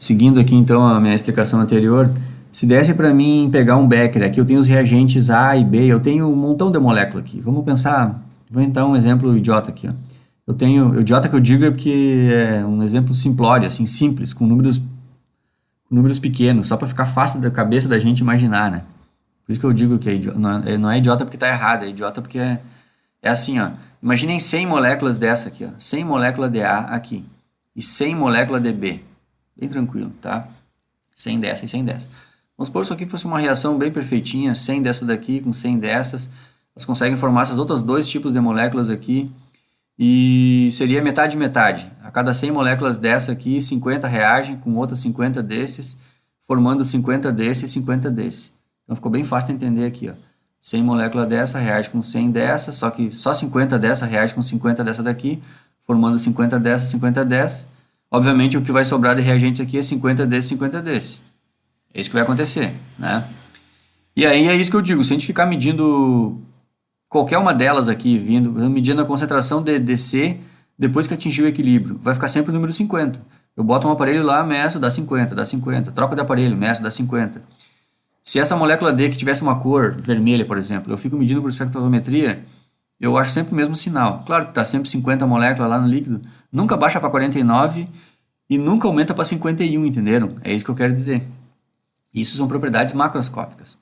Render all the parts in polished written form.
seguindo aqui então a minha explicação anterior, se desse para mim pegar um Becker, aqui eu tenho os reagentes A e B, eu tenho um montão de molécula aqui. Vamos pensar, vou inventar um exemplo idiota aqui, ó. Eu tenho, idiota que eu digo é porque é um exemplo simplório, assim, simples, com números pequenos, só para ficar fácil da cabeça da gente imaginar, né? Por isso que eu digo que é idiota, não é idiota porque está errado, é idiota porque é assim, ó. Imaginem 100 moléculas dessa aqui, ó. 100 moléculas de A aqui e 100 moléculas de B. Bem tranquilo, tá? 100 dessa e 100 dessa. Vamos supor que isso aqui fosse uma reação bem perfeitinha, 100 dessa daqui com 100 dessas. Elas conseguem formar essas outras dois tipos de moléculas aqui e seria metade metade. A cada 100 moléculas dessa aqui, 50 reagem com outras 50 desses, formando 50 desses e 50 desses. Então ficou bem fácil de entender aqui, ó. 100 moléculas dessa reage com 100 dessa, só que só 50 dessa reage com 50 dessa daqui, formando 50 dessa, 50 dessa. Obviamente o que vai sobrar de reagentes aqui é 50 desse, 50 desse. É isso que vai acontecer, né? E aí é isso que eu digo, se a gente ficar medindo qualquer uma delas aqui, medindo a concentração de DC depois que atingir o equilíbrio, vai ficar sempre o número 50. Eu boto um aparelho lá, meço, dá 50, dá 50. Troco de aparelho, meço, dá 50. Se essa molécula D que tivesse uma cor vermelha, por exemplo, eu fico medindo por espectrometria, eu acho sempre o mesmo sinal. Claro que está sempre 50 moléculas lá no líquido, nunca baixa para 49 e nunca aumenta para 51, entenderam? É isso que eu quero dizer. Isso são propriedades macroscópicas.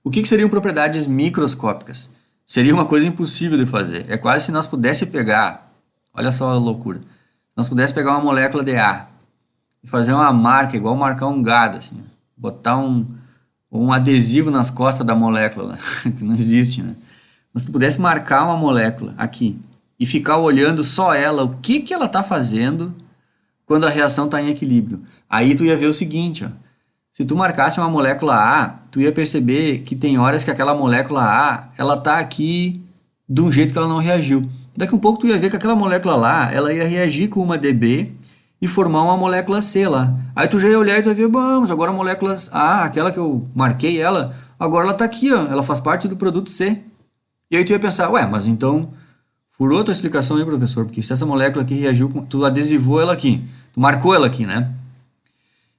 O que seriam propriedades microscópicas? Seria uma coisa impossível de fazer. É quase se nós pudéssemos pegar, olha só a loucura, se nós pudéssemos pegar uma molécula de A e fazer uma marca, igual marcar um gado, assim, botar um adesivo nas costas da molécula, que não existe, né? Mas se tu pudesse marcar uma molécula aqui e ficar olhando só ela, o que ela está fazendo quando a reação está em equilíbrio. Aí tu ia ver o seguinte, ó. Se tu marcasse uma molécula A, tu ia perceber que tem horas que aquela molécula A, ela tá aqui de um jeito que ela não reagiu. Daqui a um pouco tu ia ver que aquela molécula lá, ela ia reagir com uma DB e formar uma molécula C lá. Aí tu já ia olhar e tu ia ver, vamos, agora a molécula A, aquela que eu marquei ela, agora ela tá aqui, ó, ela faz parte do produto C. E aí tu ia pensar, ué, mas então furou a tua explicação aí, professor, porque se essa molécula aqui reagiu, tu adesivou ela aqui, tu marcou ela aqui, né?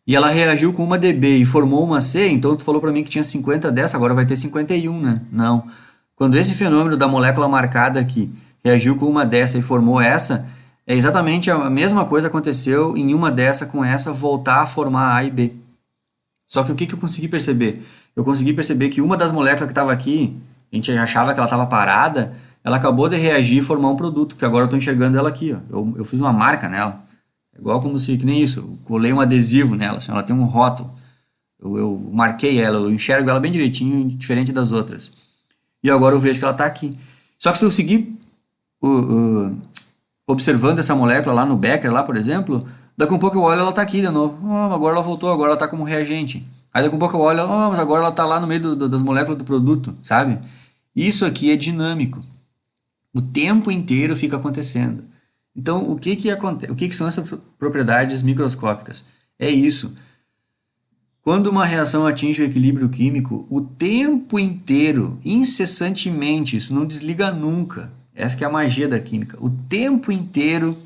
E ela reagiu com uma DB e formou uma C, então tu falou para mim que tinha 50 dessa, agora vai ter 51, né? Não. Quando esse fenômeno da molécula marcada aqui reagiu com uma dessa e formou essa, é exatamente a mesma coisa aconteceu em uma dessa com essa voltar a formar A e B. Só que o que eu consegui perceber? Eu consegui perceber que uma das moléculas que estava aqui, a gente achava que ela estava parada, ela acabou de reagir e formar um produto, que agora eu estou enxergando ela aqui, ó. Eu fiz uma marca nela. Igual como se, que nem isso, eu colei um adesivo nela, assim, ela tem um rótulo. Eu marquei ela, eu enxergo ela bem direitinho, diferente das outras. E agora eu vejo que ela está aqui. Só que se eu seguir observando essa molécula lá no Becker, lá, por exemplo, daqui a um pouco eu olho ela está aqui de novo. Oh, agora ela voltou, agora ela está como reagente. Aí daqui a um pouco eu olho, oh, mas agora ela está lá no meio das moléculas do produto, sabe? Isso aqui é dinâmico. O tempo inteiro fica acontecendo. Então, o que são essas propriedades microscópicas? É isso. Quando uma reação atinge o equilíbrio químico, o tempo inteiro, incessantemente, isso não desliga nunca. Essa que é a magia da química. O tempo inteiro,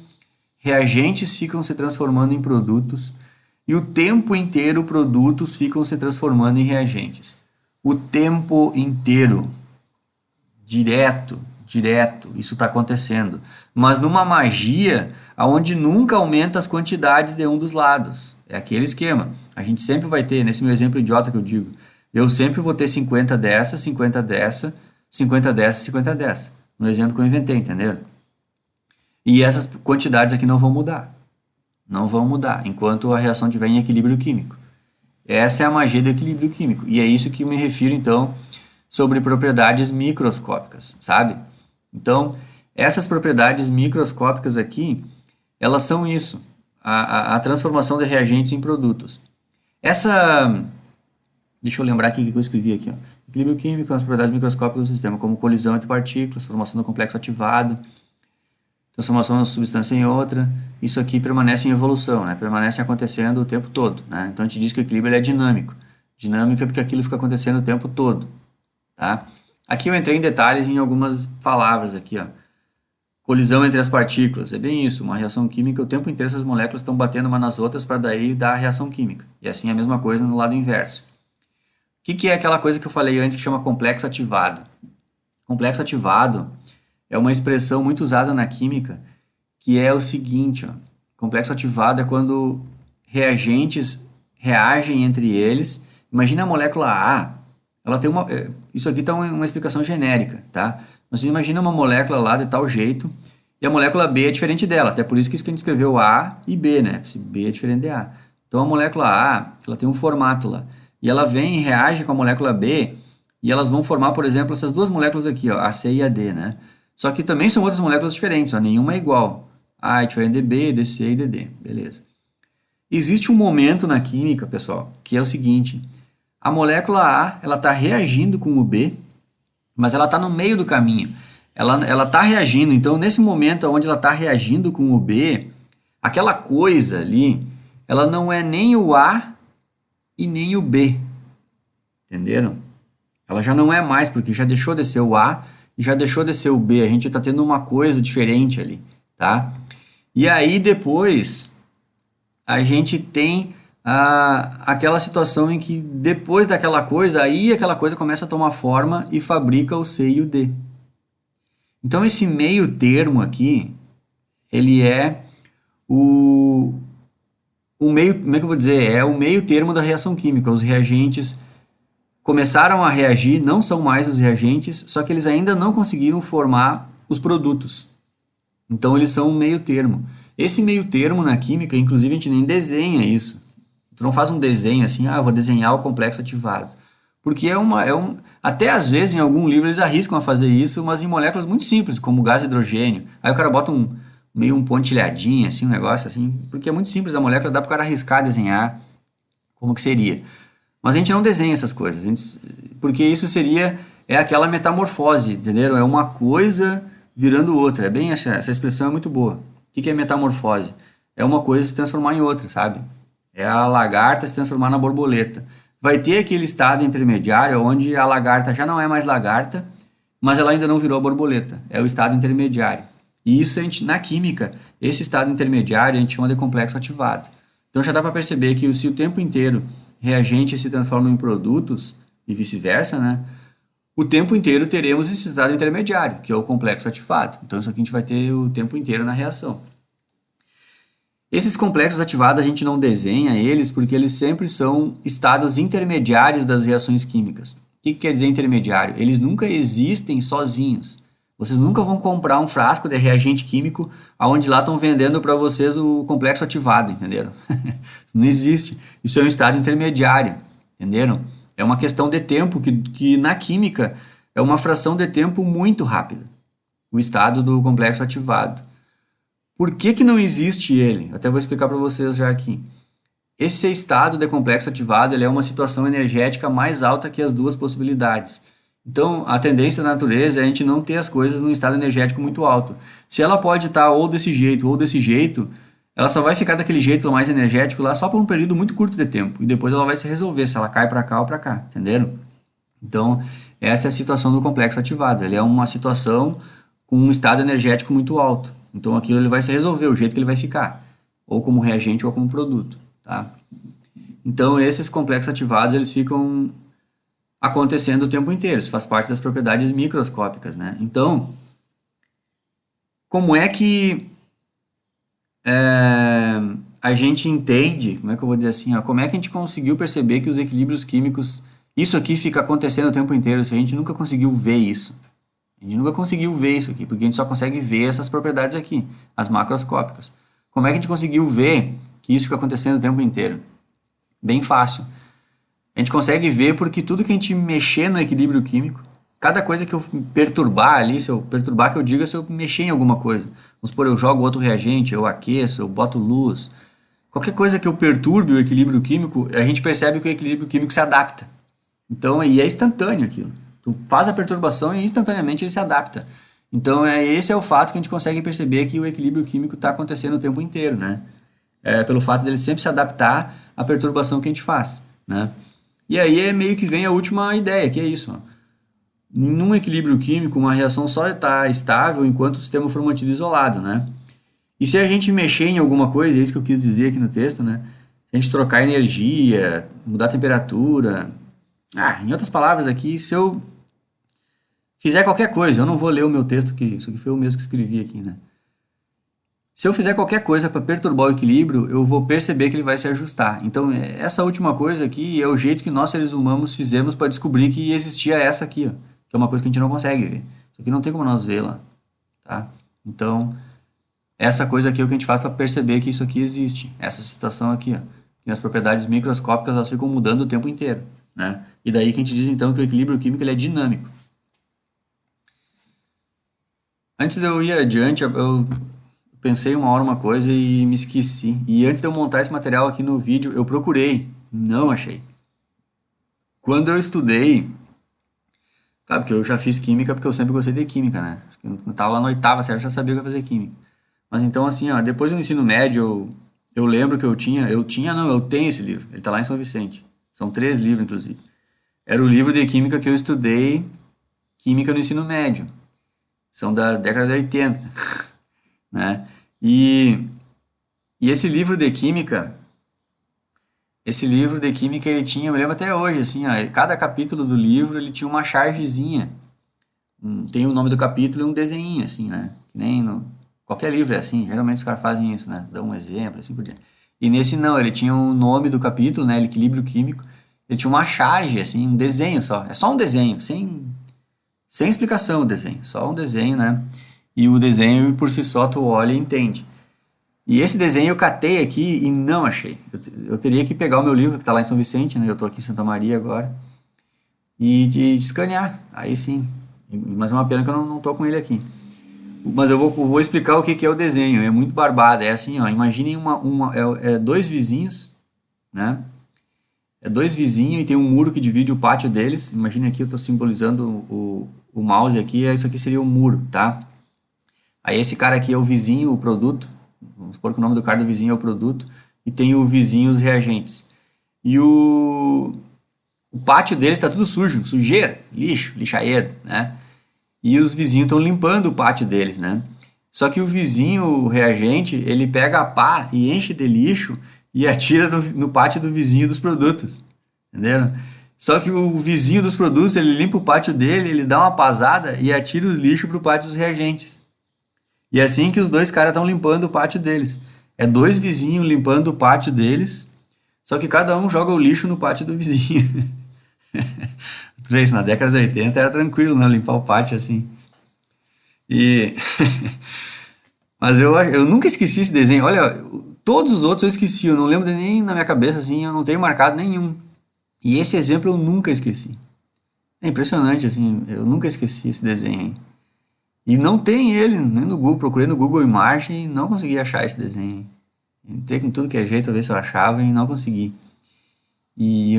reagentes ficam se transformando em produtos e o tempo inteiro, produtos ficam se transformando em reagentes. O tempo inteiro, direto, isso está acontecendo. Mas numa magia onde nunca aumenta as quantidades de um dos lados. É aquele esquema. A gente sempre vai ter, nesse meu exemplo idiota que eu digo, eu sempre vou ter 50 dessa, 50 dessa, 50 dessa, 50 dessa. No exemplo que eu inventei, entenderam? E essas quantidades aqui não vão mudar. Não vão mudar, enquanto a reação estiver em equilíbrio químico. Essa é a magia do equilíbrio químico. E é isso que eu me refiro, então, sobre propriedades microscópicas, sabe? Então, essas propriedades microscópicas aqui, elas são isso, a transformação de reagentes em produtos. Deixa eu lembrar aqui o que eu escrevi aqui, ó. Equilíbrio químico, as propriedades microscópicas do sistema, como colisão entre partículas, formação do complexo ativado, transformação de uma substância em outra, isso aqui permanece em evolução, né? Permanece acontecendo o tempo todo, né? Então a gente diz que o equilíbrio é dinâmico. Dinâmico é porque aquilo fica acontecendo o tempo todo, tá? Aqui eu entrei em detalhes em algumas palavras aqui, ó. colisão entre as partículas. É bem isso, uma reação química, o tempo inteiro essas moléculas estão batendo umas nas outras para daí dar a reação química. E assim a mesma coisa no lado inverso. O que é aquela coisa que eu falei antes que chama complexo ativado? Complexo ativado é uma expressão muito usada na química, que é o seguinte, ó, complexo ativado é quando reagentes reagem entre eles. Imagina a molécula A, ela tem uma... Isso aqui está uma explicação genérica, tá? Mas você imagina uma molécula lá de tal jeito, e a molécula B é diferente dela, até por isso que a gente escreveu A e B, né? B é diferente de A. Então a molécula A, ela tem um formato lá, e ela vem e reage com a molécula B, e elas vão formar, por exemplo, essas duas moléculas aqui, ó, a C e a D, né? Só que também são outras moléculas diferentes, ó, nenhuma é igual. A é diferente de B, de C e de D, beleza. Existe um momento na química, pessoal, que é o seguinte, a molécula A, ela está reagindo com o B, mas ela está no meio do caminho. Ela está reagindo, então nesse momento onde ela está reagindo com o B, aquela coisa ali, ela não é nem o A e nem o B, entenderam? Ela já não é mais, porque já deixou de ser o A e já deixou de ser o B, a gente está tendo uma coisa diferente ali, tá? E aí depois a gente tem aquela situação em que depois daquela coisa, aí aquela coisa começa a tomar forma e fabrica o C e o D. Então esse meio termo aqui, ele é o meio, como é que eu vou dizer? É o meio termo da reação química. Os reagentes começaram a reagir, não são mais os reagentes, só que eles ainda não conseguiram formar os produtos. Então eles são um meio termo. Esse meio termo na química, inclusive a gente nem desenha isso. Tu não faz um desenho assim, vou desenhar o complexo ativado. Porque até às vezes em algum livro eles arriscam a fazer isso, mas em moléculas muito simples, como o gás hidrogênio. Aí o cara bota meio um pontilhadinho, assim, um negócio assim, porque é muito simples a molécula, dá para o cara arriscar desenhar como que seria. Mas a gente não desenha essas coisas, porque isso é aquela metamorfose, entenderam? É uma coisa virando outra. Essa expressão é muito boa. O que é metamorfose? É uma coisa se transformar em outra, sabe? É a lagarta se transformar na borboleta. Vai ter aquele estado intermediário onde a lagarta já não é mais lagarta, mas ela ainda não virou a borboleta. É o estado intermediário. E isso na química, esse estado intermediário a gente chama de complexo ativado. Então já dá para perceber que se o tempo inteiro reagentes se transformam em produtos e vice-versa, né? O tempo inteiro teremos esse estado intermediário, que é o complexo ativado. Então isso aqui a gente vai ter o tempo inteiro na reação. Esses complexos ativados a gente não desenha eles porque eles sempre são estados intermediários das reações químicas. O que quer dizer intermediário? Eles nunca existem sozinhos. Vocês nunca vão comprar um frasco de reagente químico onde lá estão vendendo para vocês o complexo ativado, entenderam? Não existe. Isso é um estado intermediário, entenderam? É uma questão de tempo que na química é uma fração de tempo muito rápida, o estado do complexo ativado. Por que não existe ele? Até vou explicar para vocês já aqui. Esse estado de complexo ativado ele é uma situação energética mais alta que as duas possibilidades. Então, a tendência da natureza é a gente não ter as coisas num estado energético muito alto. Se ela pode estar ou desse jeito, ela só vai ficar daquele jeito mais energético lá só por um período muito curto de tempo. E depois ela vai se resolver, se ela cai para cá ou para cá, entenderam? Então, essa é a situação do complexo ativado. Ele é uma situação com um estado energético muito alto. Então, aquilo ele vai se resolver, o jeito que ele vai ficar. Ou como reagente ou como produto, tá? Então, esses complexos ativados, eles ficam acontecendo o tempo inteiro. Isso faz parte das propriedades microscópicas, né? Então, como é que a gente entende, como é que eu vou dizer assim, como é que a gente conseguiu perceber que os equilíbrios químicos, isso aqui fica acontecendo o tempo inteiro, se a gente nunca conseguiu ver isso. A gente nunca conseguiu ver isso aqui, porque a gente só consegue ver essas propriedades aqui, as macroscópicas. Como é que a gente conseguiu ver que isso fica acontecendo o tempo inteiro? Bem fácil. A gente consegue ver porque tudo que a gente mexer no equilíbrio químico, cada coisa que eu perturbar ali, se eu perturbar que eu diga, se eu mexer em alguma coisa. Vamos supor, eu jogo outro reagente, eu aqueço, eu boto luz. Qualquer coisa que eu perturbe o equilíbrio químico, a gente percebe que o equilíbrio químico se adapta. Então, e é instantâneo aquilo. Tu faz a perturbação e instantaneamente ele se adapta. Então, esse é o fato que a gente consegue perceber que o equilíbrio químico está acontecendo o tempo inteiro, né? Pelo fato dele sempre se adaptar à perturbação que a gente faz, né? E aí meio que vem a última ideia, que é isso. Num equilíbrio químico, uma reação só está estável enquanto o sistema for mantido isolado, né? E se a gente mexer em alguma coisa, é isso que eu quis dizer aqui no texto, né? Se a gente trocar energia, mudar a temperatura... em outras palavras aqui, se eu fizer qualquer coisa, eu não vou ler o meu texto, que isso aqui foi eu mesmo que escrevi aqui, né? Se eu fizer qualquer coisa para perturbar o equilíbrio, eu vou perceber que ele vai se ajustar. Então, essa última coisa aqui é o jeito que nós seres humanos fizemos para descobrir que existia essa aqui, ó, que é uma coisa que a gente não consegue ver. Isso aqui não tem como nós ver lá, tá? Então, essa coisa aqui é o que a gente faz para perceber que isso aqui existe. Essa situação aqui, ó, que as propriedades microscópicas elas ficam mudando o tempo inteiro, né? E daí que a gente diz então que o equilíbrio químico ele é dinâmico. Antes de eu ir adiante, eu pensei uma hora uma coisa e me esqueci. E antes de eu montar esse material aqui no vídeo, eu procurei, não achei. Quando eu estudei, claro, porque eu já fiz química porque eu sempre gostei de química, né? Eu estava lá na oitava série, eu já sabia que eu ia fazer química. Mas então assim, ó, depois do ensino médio, eu lembro que eu tenho esse livro. Ele está lá em São Vicente. São 3 livros, inclusive. Era o livro de química que eu estudei, química no ensino médio. São da década de 80, né? E esse livro de química ele tinha, eu me lembro até hoje, assim, ó, cada capítulo do livro ele tinha uma chargezinha. Tem o nome do capítulo e um desenho, assim, né? Que nem no, qualquer livro é assim, geralmente os caras fazem isso, né? Dão um exemplo, assim por diante. E nesse não, ele tinha o nome do capítulo, né? Equilíbrio químico. Ele tinha uma charge, assim, um desenho só. É só um desenho, sem explicação o desenho, só um desenho, né? E o desenho por si só tu olha e entende. E esse desenho eu catei aqui e não achei. Eu teria que pegar o meu livro que está lá em São Vicente, né? Eu estou aqui em Santa Maria agora. E de escanear, aí sim. Mas é uma pena que eu não estou com ele aqui. Mas eu vou explicar o que é o desenho. É muito barbado. É assim, ó. Imaginem dois vizinhos, né? É dois vizinhos e tem um muro que divide o pátio deles. Imagine aqui, eu estou simbolizando o mouse aqui. Isso aqui seria o muro, tá? Aí esse cara aqui é o vizinho, o produto. Vamos supor que o nome do cara do vizinho é o produto. E tem o vizinho, os reagentes. E o pátio deles está tudo sujo, sujeira, lixo, lixaedo, né? E os vizinhos estão limpando o pátio deles, né? Só que o vizinho, o reagente, ele pega a pá e enche de lixo e atira no pátio do vizinho dos produtos, entenderam? Só que o vizinho dos produtos, ele limpa o pátio dele, ele dá uma pasada e atira os lixos pro pátio dos reagentes. E é assim que os dois caras estão limpando o pátio deles. É dois vizinhos limpando o pátio deles, só que cada um joga o lixo no pátio do vizinho. Na década de 80 era tranquilo, né? Limpar o pátio assim. E... Mas eu nunca esqueci esse desenho. Olha, todos os outros eu esqueci, eu não lembro nem na minha cabeça, assim, eu não tenho marcado nenhum. E esse exemplo eu nunca esqueci. É impressionante, assim, eu nunca esqueci esse desenho aí. E não tem ele, nem no Google, procurei no Google Imagem e não consegui achar esse desenho. Entrei com tudo que é jeito a ver se eu achava e não consegui.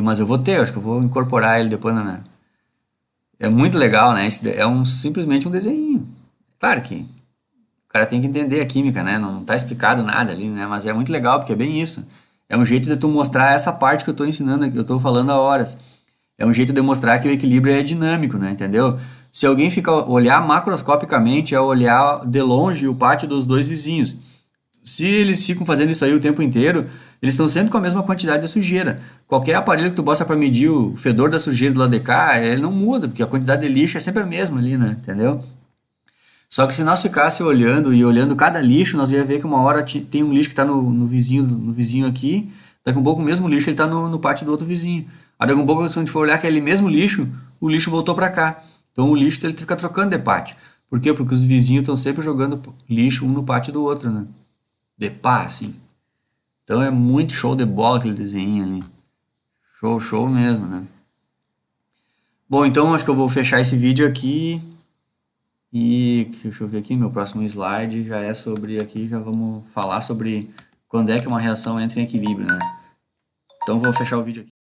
Mas eu vou ter, acho que eu vou incorporar ele depois na minha... É muito legal, né? Simplesmente um desenho. Claro que o cara tem que entender a química, né? Não tá explicado nada ali, né? Mas é muito legal, porque é bem isso. É um jeito de tu mostrar essa parte que eu tô ensinando, que eu tô falando há horas. É um jeito de mostrar que o equilíbrio é dinâmico, né? Entendeu? Se alguém olhar macroscopicamente, é olhar de longe o pátio dos dois vizinhos. Se eles ficam fazendo isso aí o tempo inteiro, eles estão sempre com a mesma quantidade de sujeira. Qualquer aparelho que tu bosta para medir o fedor da sujeira do lado de cá, ele não muda, porque a quantidade de lixo é sempre a mesma ali, né? Entendeu? Só que se nós ficasse olhando e olhando cada lixo, nós ia ver que uma hora tem um lixo que está no vizinho aqui, daqui um pouco o mesmo lixo ele está no pátio do outro vizinho. Aí daqui um pouco, se a gente for olhar aquele mesmo lixo, o lixo voltou para cá. Então o lixo ele fica trocando de pátio. Por quê? Porque os vizinhos estão sempre jogando lixo um no pátio do outro, né? De pá, assim. Então é muito show de bola aquele desenho ali. Show, show mesmo, né? Bom, então acho que eu vou fechar esse vídeo aqui. E deixa eu ver aqui, meu próximo slide já é sobre aqui, já vamos falar sobre quando é que uma reação entra em equilíbrio, né? Então vou fechar o vídeo aqui.